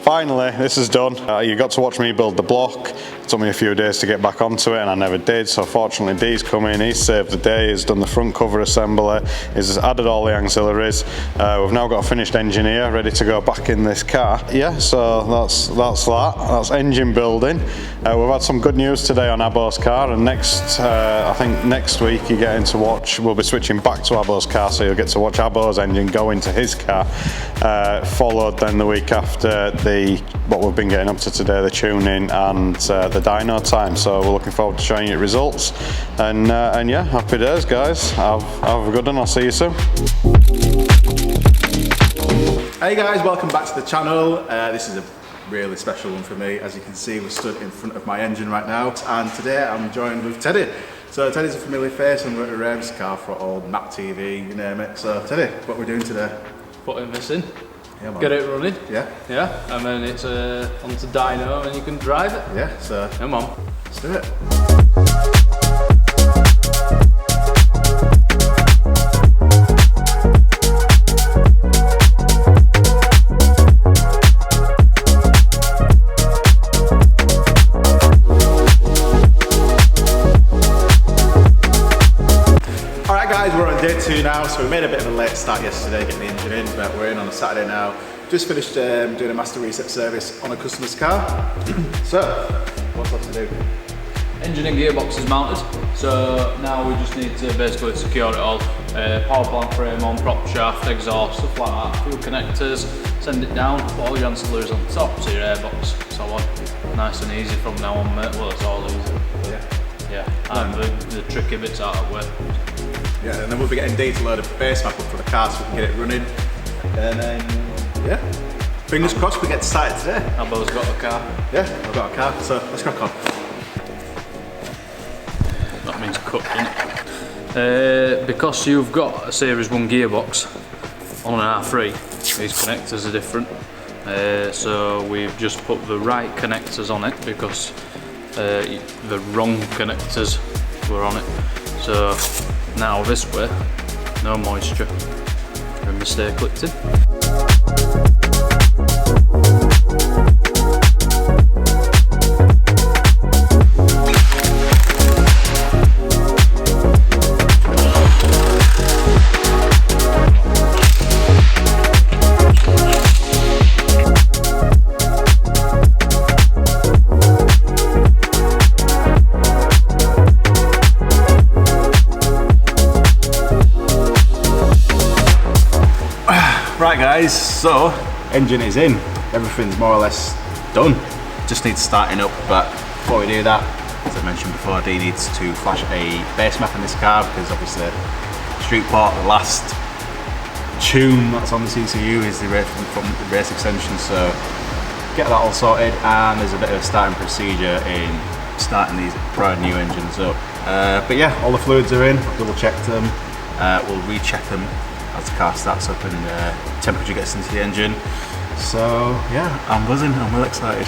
finally, this is done. You got to watch me build the block. It took me a few days to get back onto it and I never did, so fortunately Dee's come in, he's saved the day, he's done the front cover assembly, he's added all the auxiliaries. We've now got a finished engine here, ready to go back in this car. Yeah, so that's engine building. We've had some good news today on Habbo's car, and I think next week you're getting to watch, we'll be switching back to Habbo's car, so you'll get to watch Habbo's engine go into his car, followed then the week after what we've been getting up to today, the tuning and the dyno time. So we're looking forward to showing you results, and yeah, happy days guys. Have a good one, I'll see you soon. Hey guys, welcome back to the channel. This is a really special one for me. As you can see, we're stood in front of my engine right now, and today I'm joined with Teddy. So Teddy's a familiar face on Rotary Revs, car for old Map TV, you name it. So Teddy, what we're doing today? Putting this in, yeah, get it running, yeah, and then it's onto dyno and you can drive it. Yeah, so come on, let's do it. We're on day 2 now, so we made a bit of a late start yesterday getting the engine in, but we're in on a Saturday now. Just finished doing a Mazda reset service on a customer's car. So, what's left to do? Engine and gearbox is mounted, so now we just need to basically secure it all. Power plant frame on, prop shaft, exhaust, stuff like that, fuel connectors, send it down, put all your ancillaries on top, so your airbox, so on. Nice and easy from now on, mate. Well, it's all easy. Yeah, and the tricky bits out of the way. Yeah, and then we'll be getting Dee to load a base map up for the car so we can get it running. And then, yeah, fingers crossed we get started today. Habbo's got a car. Yeah, I've got a car, so let's crack on. That means cut, doesn't it? Because you've got a Series 1 gearbox on an R3, these connectors are different. So we've just put the right connectors on it because the wrong connectors were on it. So now this way, no moisture, a mistake clipped in. Right guys, so engine is in, everything's more or less done, just needs starting up. But before we do that, as I mentioned before, Dee needs to flash a base map in this car because obviously Streetport, the last tune that's on the CCU is the race extension, so get that all sorted, and there's a bit of a starting procedure in starting these brand new engines up. But yeah, all the fluids are in, double checked them, we'll recheck them as the car starts up and temperature gets into the engine. So yeah, I'm buzzing, I'm well excited.